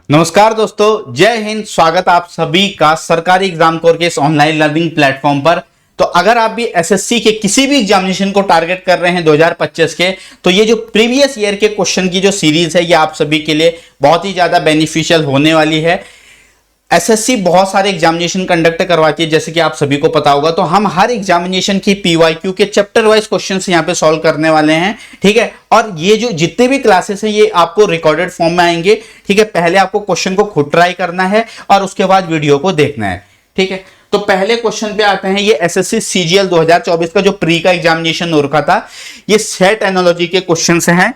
नमस्कार दोस्तों, जय हिंद। स्वागत आप सभी का सरकारी एग्जाम कोर के इस ऑनलाइन लर्निंग प्लेटफॉर्म पर। तो अगर आप भी एसएससी के किसी भी एग्जामिनेशन को टारगेट कर रहे हैं 2025 के, तो ये जो प्रीवियस ईयर के क्वेश्चन की जो सीरीज है ये आप सभी के लिए बहुत ही ज्यादा बेनिफिशियल होने वाली है। एसएससी बहुत सारे एग्जामिनेशन कंडक्ट करवाती है, जैसे कि आप सभी को पता होगा। तो हम हर एग्जामिनेशन की पीवाईक्यू के चैप्टर वाइज क्वेश्चंस यहां पे सॉल्व करने वाले हैं, ठीक है। और ये जो जितने भी क्लासेस हैं ये आपको रिकॉर्डेड फॉर्म में आएंगे, ठीक है। पहले आपको क्वेश्चन को खुद ट्राई करना है और उसके बाद वीडियो को देखना है, ठीक है। तो पहले क्वेश्चन पे आते हैं। ये एसएससी सीजीएल 2024 का जो प्री का एग्जामिनेशन हो रखा था, ये सेट एनालॉजी के क्वेश्चन हैं।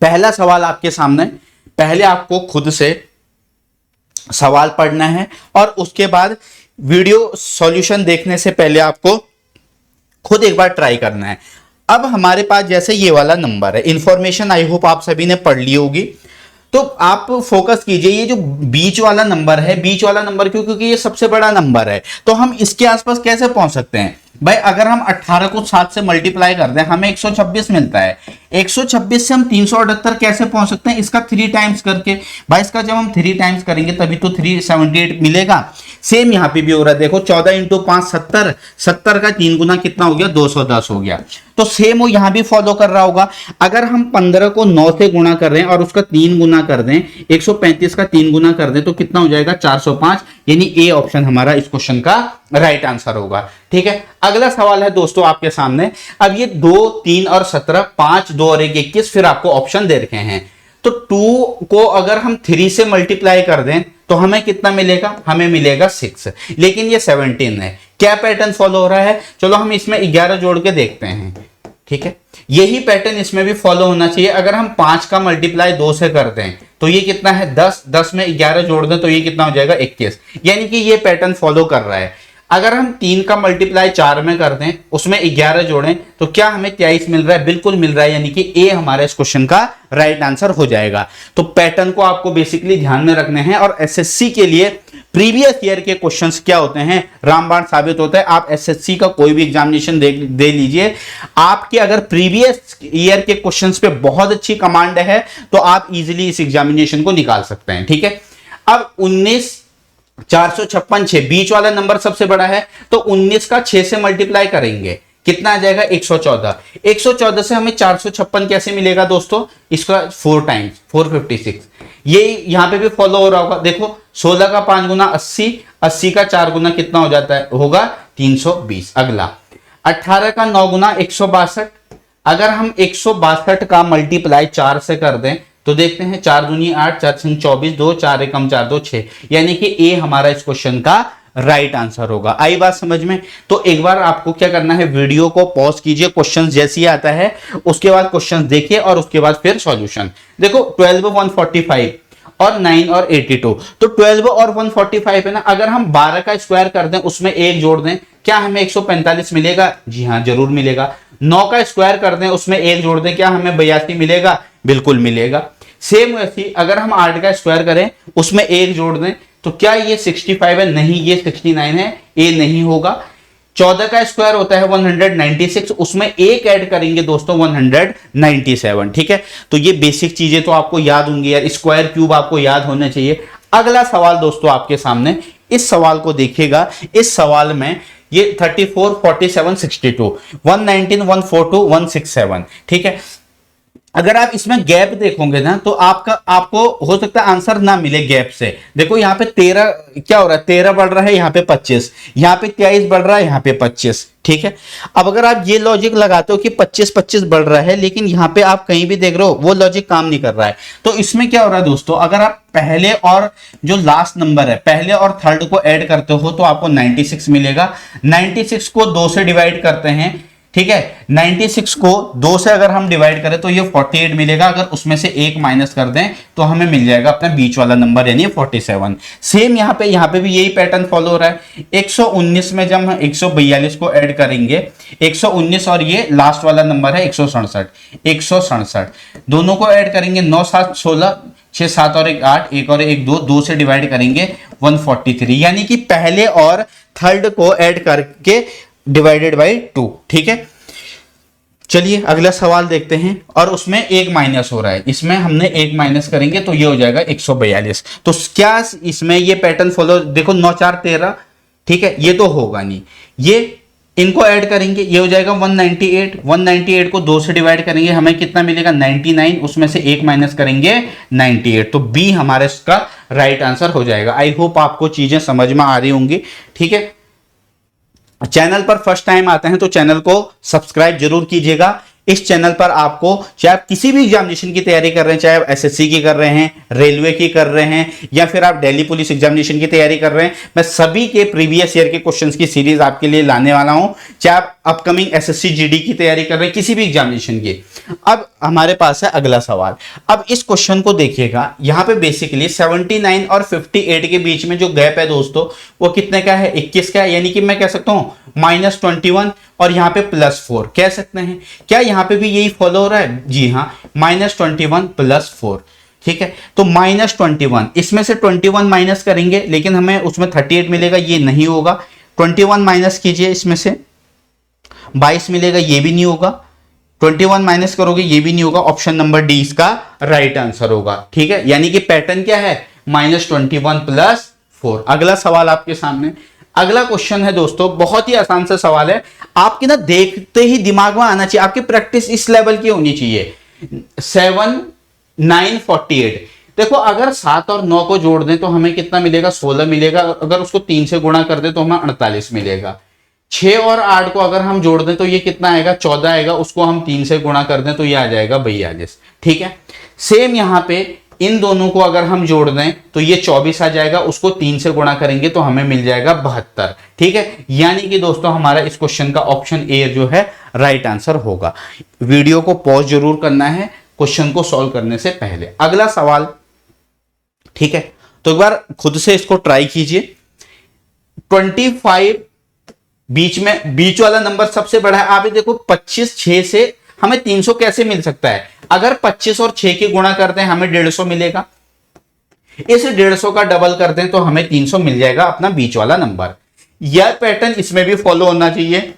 पहला सवाल आपके सामने, पहले आपको खुद से सवाल पढ़ना है और उसके बाद वीडियो सॉल्यूशन देखने से पहले आपको खुद एक बार ट्राई करना है। अब हमारे पास जैसे ये वाला नंबर है, इंफॉर्मेशन आई होप आप सभी ने पढ़ ली होगी। तो आप फोकस कीजिए, ये जो बीच वाला नंबर है, बीच वाला नंबर क्यों? क्योंकि ये सबसे बड़ा नंबर है। तो हम इसके आसपास कैसे पहुंच सकते हैं भाई? अगर हम 18 को 7 से मल्टीप्लाई कर दें हमें 126 मिलता है। 126 से हम 378 कैसे पहुंच सकते हैं? इसका 3 टाइम्स करके। भाई इसका जब हम 3 टाइम्स करेंगे तभी तो 378 मिलेगा। सेम यहां पे भी हो रहा है, देखो 14 इंटू 5 70, 70 का 3 गुना कितना हो गया? 210 हो गया। तो सेम वो यहां भी फॉलो कर रहा होगा। अगर हम 15 को 9 से गुणा कर रहे हैं और उसका 3 गुना कर दें, 135 का 3 गुना कर दें तो कितना हो जाएगा? 405। यानी ए ऑप्शन हमारा इस क्वेश्चन का राइट आंसर होगा, ठीक है। अगला सवाल है दोस्तों आपके सामने। अब ये 2, 3 और 17, 5, 2 और 1, 21, फिर आपको ऑप्शन दे रखे हैं। तो 2 को अगर हम 3 से मल्टीप्लाई कर दें तो हमें कितना मिलेगा? हमें मिलेगा 6। लेकिन ये 17 है। क्या पैटर्न फॉलो हो रहा है? चलो हम इसमें 11 जोड़ के देखते हैं, ठीक है। यही पैटर्न इसमें भी फॉलो होना चाहिए। अगर हम 5 का मल्टीप्लाई 2 से कर दें तो ये कितना है? 10, 10 में 11 जोड़ दें तो ये कितना हो जाएगा? 21। यानी कि ये पैटर्न फॉलो कर रहा है। अगर हम 3 का मल्टीप्लाई 4 में कर दें, उसमें 11 जोड़ें तो क्या हमें 23 मिल रहा है? बिल्कुल मिल रहा है। यानी कि ए हमारा इस क्वेश्चन का राइट आंसर हो जाएगा। तो पैटर्न को आपको बेसिकली ध्यान में रखने हैं। और एसएससी के लिए प्रीवियस ईयर के क्वेश्चंस क्या होते हैं? रामबाण साबित होता है। आप एसएससी का कोई भी एग्जामिनेशन दे लीजिए, आपके अगर प्रीवियस ईयर के क्वेश्चंस पे बहुत अच्छी कमांड है तो आप इजीली इस एग्जामिनेशन को निकाल सकते हैं, ठीक है। अब 19, 456, 6, बीच वाला नंबर सबसे बड़ा है तो 19 का 6 से मल्टीप्लाई करेंगे, कितना आ जाएगा? 114। 114 से हमें 456 कैसे मिलेगा दोस्तों? इसका 4 टाइम्स 456। ये यहां पे भी फॉलो हो रहा होगा। देखो 16 का 5 गुना 80, 80 का 4 गुना कितना हो जाता है? होगा 320। अगला 18 का 9 गुना 162। अगर हम 162 का मल्टीप्लाई 4 से कर दें तो देखते हैं 4 दूनी 8, 4 छंग 24, 2 4 एकम 4, 2 6। यानी कि ए हमारा इस क्वेश्चन का राइट आंसर होगा। आई बात समझ में? तो एक बार आपको क्या करना है, वीडियो को पॉज कीजिए, क्वेश्चन जैसे ही आता है उसके बाद क्वेश्चन देखिए और उसके बाद फिर सॉल्यूशन। देखो 12, 145 और 9 और 82। तो 12 और 145 है ना। अगर हम 12 का स्क्वायर कर दें, उसमें 1 जोड़ दें, क्या हमें 145 मिलेगा? जी हाँ, जरूर मिलेगा। 9 का स्क्वायर कर दें, उसमें 1 जोड़ दें, क्या हमें 82 मिलेगा? बिल्कुल मिलेगा। सेम वैसे अगर हम 8 का स्क्वायर करें, उसमें 1 जोड़ दें तो क्या ये 65 है? नहीं, ये 69 है। ए नहीं होगा। 14 का स्क्वायर होता है 196, उसमें 1 ऐड करेंगे दोस्तों 197, ठीक है। तो ये बेसिक चीजें तो आपको याद होंगी यार, स्क्वायर क्यूब आपको याद होने चाहिए। अगला सवाल दोस्तों आपके सामने, इस सवाल को देखिएगा। इस सवाल में ये 34, 47, 62, 119, 142, 167, ठीक है। अगर आप इसमें गैप देखोगे ना तो आपको हो सकता है आंसर ना मिले गैप से। देखो यहाँ पे 13 क्या हो रहा है? 13 बढ़ रहा है, यहाँ पे 25, यहाँ पे 23 बढ़ रहा है, यहाँ पे 25, ठीक है। अब अगर आप ये लॉजिक लगाते हो कि 25 25 बढ़ रहा है, लेकिन यहाँ पे आप कहीं भी देख रहे हो वो लॉजिक काम नहीं कर रहा है। तो इसमें क्या हो रहा है दोस्तों? अगर आप पहले और जो लास्ट नंबर है, पहले और थर्ड को ऐड करते हो तो आपको 96 मिलेगा। 96 को 2 से डिवाइड करते हैं, ठीक है। 96 को 2 से अगर हम डिवाइड करें तो ये 48 मिलेगा। अगर उसमें से 1 माइनस कर दें तो हमें मिल जाएगा अपना बीच वाला नंबर यानी 47। सेम यहाँ पे भी यही पैटर्न फॉलो हो रहा है। 119 में जब हम 142 को ऐड करेंगे, 119 और ये लास्ट वाला नंबर है 167, दोनों को ऐड करेंगे 9 7 16, 6 7 और 1 8, 1 और 1 2, 2 से डिवाइड करेंगे 143। यानी कि पहले और थर्ड को ऐड करके डिवाइडेड बाई 2, ठीक है। चलिए अगला सवाल देखते हैं, और उसमें एक माइनस हो रहा है, इसमें हमने एक माइनस करेंगे तो ये हो जाएगा 142। तो क्या इसमें ये पैटर्न फॉलो, देखो 9 4 13, ठीक है, ये तो होगा नहीं, ये इनको ऐड करेंगे, ये हो जाएगा 198। 198 को 2 से डिवाइड करेंगे, हमें कितना मिलेगा 99, उसमें से एक माइनस करेंगे 98, तो बी हमारे इसका राइट आंसर हो जाएगा। आई होप आपको चीजें समझ में आ रही होंगी, ठीक है। चैनल पर फर्स्ट टाइम आते हैं तो चैनल को सब्सक्राइब जरूर कीजिएगा। इस चैनल पर आपको, चाहे आप किसी भी एग्जामिनेशन की तैयारी कर रहे हैं, चाहे आप एसएससी की कर रहे हैं, रेलवे की कर रहे हैं, या फिर आप दिल्ली पुलिस एग्जामिनेशन की तैयारी कर रहे हैं, मैं सभी के प्रीवियस ईयर के क्वेश्चंस की सीरीज आपके लिए लाने वाला हूं। चाहे आप अपकमिंग एसएससी जीडी की तैयारी कर रहे हैं, किसी भी एग्जामिनेशन की। अब हमारे पास है अगला सवाल। अब इस क्वेश्चन को देखिएगा, यहां पे बेसिकली 79 और 58 के बीच में जो गैप है दोस्तों, वो कितने का है, 21 का है, यानी कि मैं कह सकता हूं -21 और यहां पे +4 कह सकते हैं। क्या यहां पे भी यही फॉलो हो रहा है? जी हां, -21 +4, ठीक है। तो -21, इसमें से 21 माइनस करेंगे, लेकिन हमें उसमें 38 मिलेगा, ये नहीं होगा। 21 माइनस कीजिए, इसमें से 22 मिलेगा, ये भी नहीं होगा। 21 माइनस करोगे, ये भी नहीं होगा। ऑप्शन नंबर डी इसका राइट आंसर होगा, ठीक है। यानी कि पैटर्न क्या है, -21 +4। अगला सवाल आपके सामने, अगला क्वेश्चन है दोस्तों, बहुत ही आसान सा सवाल है, आपके ना देखते ही दिमाग में आना चाहिए, आपकी प्रैक्टिस इस लेवल की होनी चाहिए। 7 9 48, देखो अगर 7 और 9 को जोड़ दें तो हमें कितना मिलेगा, 16 मिलेगा। अगर उसको 3 से गुणा कर दें तो हमें 48 मिलेगा। 6 और 8 को अगर हम जोड़ दें तो ये कितना आएगा, 14 आएगा। उसको हम 3 से गुणा कर दें तो ये आ जाएगा 42, ठीक है। सेम यहां पे इन दोनों को अगर हम जोड़ दें तो ये 24 आ जाएगा, उसको 3 से गुणा करेंगे तो हमें मिल जाएगा 72, ठीक है। यानी कि दोस्तों हमारा इस क्वेश्चन का ऑप्शन ए जो है राइट आंसर होगा। वीडियो को पॉज जरूर करना है क्वेश्चन को सॉल्व करने से पहले। अगला सवाल, ठीक है, तो एक बार खुद से इसको ट्राई कीजिए। 25 बीच वाला नंबर सबसे बड़ा है। आप देखो 25 6 से हमें 300 कैसे मिल सकता है? अगर 25 और 6 की गुणा करते हैं हमें 150 मिलेगा। इस 150 का डबल कर दें तो हमें 300 मिल जाएगा, अपना बीच वाला नंबर। यह पैटर्न इसमें भी फॉलो होना चाहिए।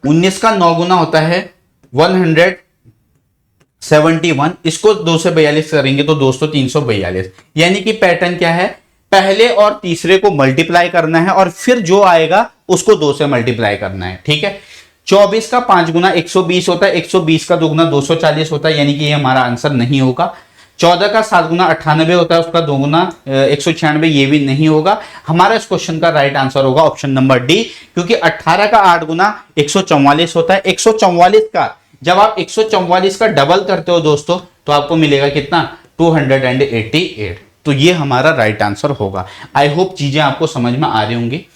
19 का 9 गुना होता है 171, इसको 2 से 42 करेंगे तो दोस्तों 342। यानी कि पैटर्न क्या है, पहले और तीसरे को मल्टीप्लाई करना है और फिर जो आएगा उसको 2 से मल्टीप्लाई करना है, ठीक है। 24 का 5 गुना 120 होता है, 120 का 2 गुना 240 होता है, यानी कि ये हमारा आंसर नहीं होगा। 14 का 7 गुना 98 होता है, उसका 2 गुना 196, ये भी नहीं होगा। हमारा इस क्वेश्चन का राइट आंसर होगा ऑप्शन नंबर डी, क्योंकि 18 का 8 गुना 144 होता है। 144 का जब आप 144 का डबल करते हो दोस्तों तो आपको मिलेगा कितना, 288। तो ये हमारा राइट आंसर होगा। आई होप चीजें आपको समझ में आ रही होंगी।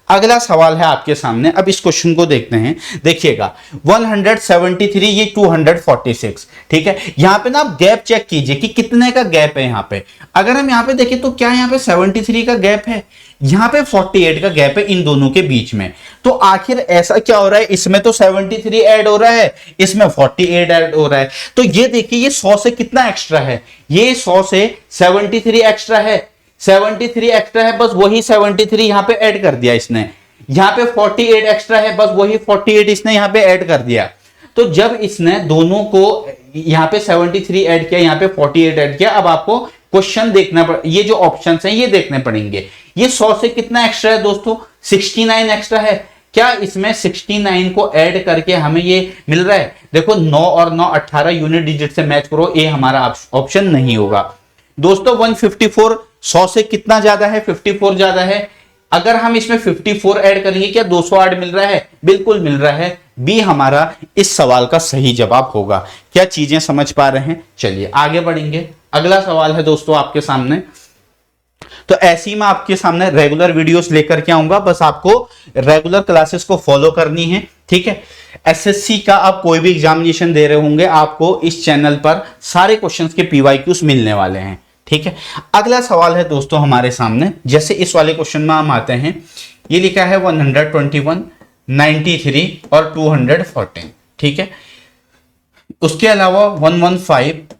अगला सवाल है आपके सामने, अब इस क्वेश्चन को देखते हैं। देखिएगा 173, ये 246, ठीक है। यहां पे ना आप गैप चेक कीजिए कि कितने का गैप है यहां पे। अगर हम यहां पे देखें तो क्या यहां पे 73 का गैप है, यहां पे 48 का गैप है इन दोनों के बीच में। तो आखिर ऐसा क्या हो रहा है, इसमें तो 73 ऐड हो रहा है, इसमें 48 ऐड हो रहा है। तो ये देखिए ये 100 से कितना एक्स्ट्रा है, ये 100 से 73 एक्स्ट्रा है। 73 एक्स्ट्रा है, बस वही 73 यहां पे ऐड कर दिया इसने। यहां पे 48 एक्स्ट्रा है, बस वही 48 इसने यहां पे ऐड कर दिया। तो जब इसने दोनों को यहां पे 73 ऐड किया, यहां पे 48 ऐड किया, अब आपको क्वेश्चन देखना ये जो ऑप्शंस हैं ये देखने पड़ेंगे। ये 100 से कितना एक्स्ट्रा है दोस्तों, 69 एक्स्ट्रा है। क्या इसमें 69 को ऐड करके हमें ये मिल रहा है? देखो 9 और 9 18 यूनिट डिजिट से मैच करो, ये हमारा ऑप्शन नहीं होगा दोस्तों। 154 100 से कितना ज्यादा है, 54 ज्यादा है। अगर हम इसमें 54 ऐड करेंगे, क्या 208 मिल रहा है? बिल्कुल मिल रहा है। बी हमारा इस सवाल का सही जवाब होगा। क्या चीजें समझ पा रहे हैं? चलिए आगे बढ़ेंगे। अगला सवाल है दोस्तों आपके सामने। तो ऐसी मैं आपके सामने रेगुलर वीडियोस लेकर के आऊंगा, बस आपको रेगुलर क्लासेस को फॉलो करनी है, ठीक है। एसएससी का आप कोई भी एग्जामिनेशन दे रहे होंगे, आपको इस चैनल पर सारे क्वेश्चंस के पीवाईक्यूज मिलने वाले हैं, ठीक है। अगला सवाल है दोस्तों हमारे सामने, जैसे इस वाले क्वेश्चन में हम आते हैं। ये लिखा है 121, 93 और 214, ठीक है। उसके अलावा 115,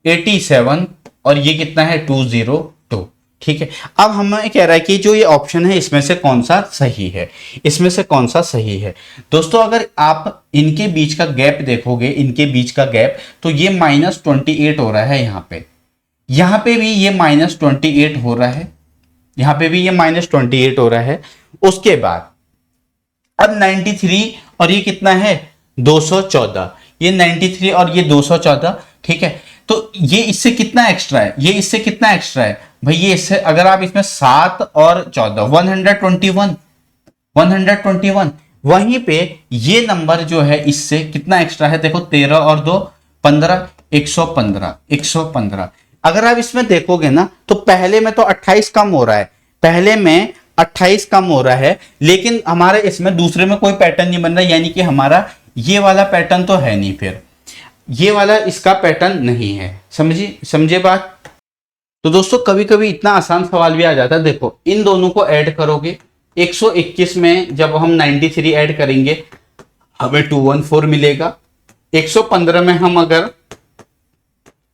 87 और ये कितना है 202, ठीक है। अब हमें कह रहा है कि जो ये ऑप्शन है इसमें से कौन सा सही है, इसमें से कौन सा सही है। दोस्तों अगर आप इनके बीच का गैप देखोगे, इनके बीच का गैप, तो ये -28 हो रहा है यहाँ पे भी ये -28 हो रहा है, यहाँ पे भी ये -28 हो रहा है। उसके बाद अब 93 और ये कितना है 214, ये 93 और ये 214, ठीक है। तो ये इससे कितना एक्स्ट्रा है, ये इससे कितना एक्स्ट्रा है भाई, ये इससे अगर आप इसमें 7 और 14 121 वहीं पे ये नंबर जो है इससे कितना एक्स्ट्रा है, देखो 13 और 2 15 115। अगर आप इसमें देखोगे ना तो पहले में तो 28 कम हो रहा है, पहले में 28 कम हो रहा है, लेकिन हमारे इसमें दूसरे में कोई पैटर्न नहीं बन रहा, यानी कि हमारा ये वाला पैटर्न तो है नहीं, फिर ये वाला इसका पैटर्न नहीं है। समझे बात। तो दोस्तों कभी कभी इतना आसान सवाल भी आ जाता है। देखो इन दोनों को ऐड करोगे, 121 में जब हम 93 ऐड करेंगे हमें 214 मिलेगा। 115 में हम अगर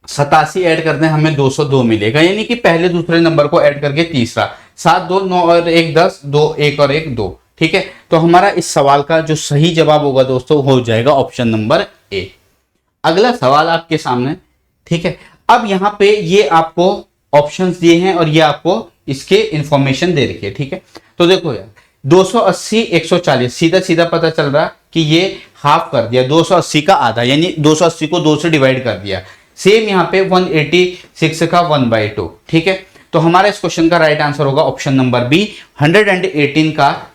87 ऐड करते हैं हमें 202 मिलेगा, यानी कि पहले दूसरे नंबर को ऐड करके तीसरा, 7 2 9 और 1 10, 2 1 और 1 2, ठीक है। तो हमारा इस सवाल का जो सही जवाब होगा दोस्तों हो जाएगा ऑप्शन नंबर ए। अगला सवाल आपके सामने, ठीक है। अब यहां पे ये आपको ऑप्शंस दिए हैं और ये आपको इसके इंफॉर्मेशन दे रखी है, ठीक है। तो देखो यार 280 140 सीधा सीधा पता चल रहा कि ये हाफ कर दिया, 280 का आधा, यानी 280 को 2 से डिवाइड कर दिया। सेम यहाँ पे 186 का 1/2, ठीक है। तो हमारा इस क्वेश्चन का राइट आंसर होगा ऑप्शन नंबर बी। 118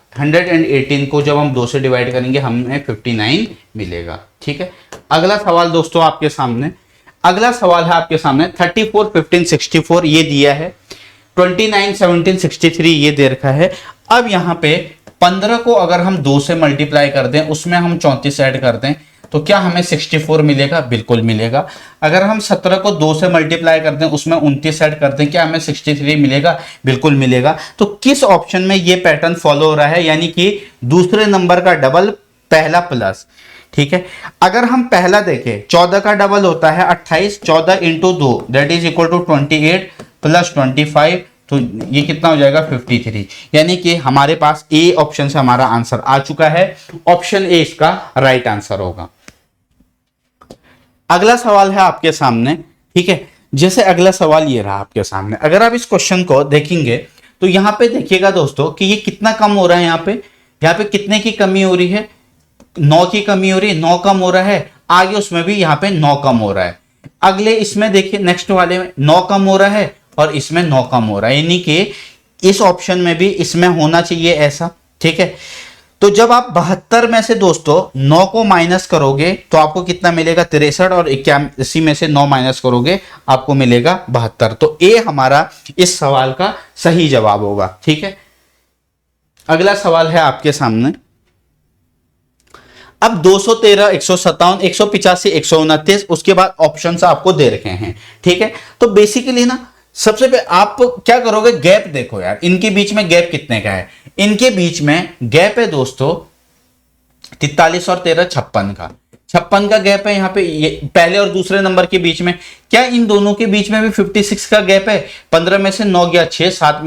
को जब हम 2 से डिवाइड करेंगे हमें 59 मिलेगा, ठीक है। अगला सवाल दोस्तों आपके सामने, अगला सवाल है आपके सामने 34 15 64 ये दिया है, 29 17 63 ये दे रखा है। अब यहाँ पे 15 को अगर हम 2 से मल्टीप्लाई कर दें, उसमें हम 34 ऐड कर दें तो क्या हमें 64 मिलेगा, बिल्कुल मिलेगा। अगर हम 17 को 2 से मल्टीप्लाई कर दें, उसमें 29 ऐड कर दें, क्या हमें 63 मिलेगा, बिल्कुल मिलेगा। तो किस ऑप्शन में ये पैटर्न फॉलो हो रहा है, यानी कि दूसरे नंबर का डबल पहला प्लस, ठीक है। अगर हम पहला देखें 14 का डबल होता है 28, 14 into 2 that is equal to 28 plus 25, तो ये कितना हो जाएगा 53, यानी कि हमारे पास ए ऑप्शन से हमारा आंसर आ चुका है, ऑप्शन ए इसका राइट आंसर होगा। अगला सवाल है आपके सामने, ठीक है। जैसे अगला सवाल ये रहा आपके सामने, अगर आप इस क्वेश्चन को देखेंगे तो यहां पे देखिएगा दोस्तों कि ये कितना कम हो रहा है, यहाँ पे कितने की कमी हो रही है, 9 की कमी हो रही है, 9 कम हो रहा है, आगे उसमें भी यहाँ पे 9 कम हो रहा है। अगले इसमें देखिए नेक्स्ट वाले में 9 कम हो रहा है और इसमें 9 कम हो रहा है, यानी कि इस ऑप्शन में भी इसमें होना चाहिए ऐसा, ठीक है। तो जब आप 72 में से दोस्तों 9 को माइनस करोगे तो आपको कितना मिलेगा 63, और 81 में से 9 माइनस करोगे आपको मिलेगा 72। तो ए हमारा इस सवाल का सही जवाब होगा, ठीक है। अगला सवाल है आपके सामने, अब 213 157 185 129 उसके बाद ऑप्शंस आपको दे रखे हैं, ठीक है। तो बेसिकली ना सबसे पहले आप क्या करोगे, गैप देखो यार, इनके बीच में गैप कितने का है, इनके बीच में गैप है दोस्तों 43 और 13 56 का, 56 का गैप है यहाँ पे, ये पहले और दूसरे नंबर के बीच में। क्या इन दोनों के बीच में भी 56 का गैप है, 15 में से 9 गया 6, 7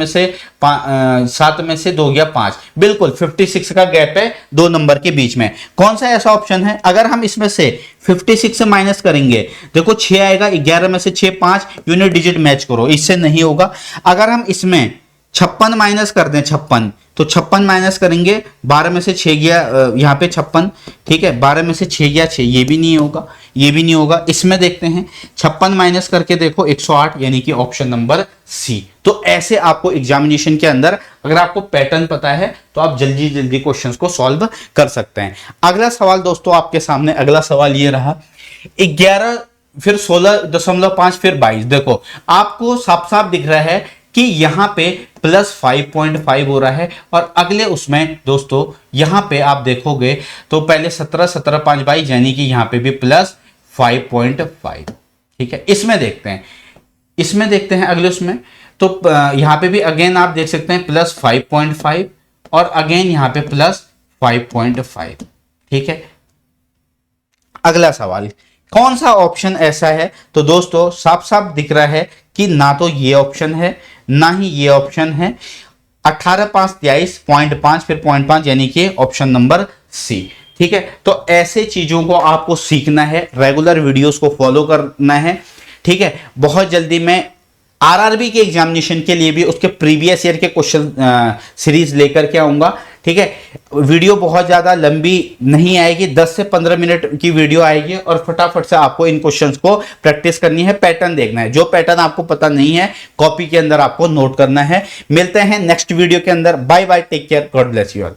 में से 2 गया 5, बिल्कुल 56 का गैप है दो नंबर के बीच में। कौन सा ऐसा ऑप्शन है, अगर हम इसमें से 56 से माइनस करेंगे, देखो 6 आएगा, 11 में से 6 5, यूनिट डिजिट मैच करो, इससे नहीं होगा। अगर हम इसमें 56 माइनस कर दें, 56 तो 56 माइनस करेंगे, 12 में से 6 गया यहाँ पे 56, ठीक है, 12 में से 6 गया 6, ये भी नहीं होगा, ये भी नहीं होगा। इसमें देखते हैं 56 माइनस करके देखो 108, यानी कि ऑप्शन नंबर सी। तो ऐसे आपको एग्जामिनेशन के अंदर अगर आपको पैटर्न पता है तो आप जल्दी जल्दी क्वेश्चंस को सॉल्व कर सकते हैं। अगला सवाल दोस्तों आपके सामने, अगला सवाल ये रहा 11 फिर 16.5 फिर 22। देखो आपको साफ साफ दिख रहा है कि यहां पे प्लस 5.5 हो रहा है, और अगले उसमें दोस्तों यहां पे आप देखोगे तो पहले 17 17 5 22, यानी कि यहां पे भी प्लस 5.5, ठीक है। इसमें देखते हैं अगले उसमें, तो यहां पे भी अगेन आप देख सकते हैं प्लस 5.5 और अगेन यहां पे प्लस 5.5, ठीक है। अगला सवाल कौन सा ऑप्शन ऐसा है, तो दोस्तों साफ साफ दिख रहा है कि ना तो ये ऑप्शन है ना ही ये ऑप्शन है। 18 5 23 0.5 फिर 0.5 यानी कि ऑप्शन नंबर सी। ठीक है, तो ऐसे चीजों को आपको सीखना है, रेगुलर वीडियोस को फॉलो करना है। ठीक है, बहुत जल्दी मैं आरआरबी के एग्जामिनेशन के लिए भी उसके प्रीवियस ईयर के क्वेश्चन सीरीज लेकर के आऊंगा। ठीक है, वीडियो बहुत ज्यादा लंबी नहीं आएगी, 10 से 15 मिनट की वीडियो आएगी और फटाफट से आपको इन क्वेश्चंस को प्रैक्टिस करनी है, पैटर्न देखना है। जो पैटर्न आपको पता नहीं है कॉपी के अंदर आपको नोट करना है। मिलते हैं नेक्स्ट वीडियो के अंदर। Bye bye, take care, God bless you all.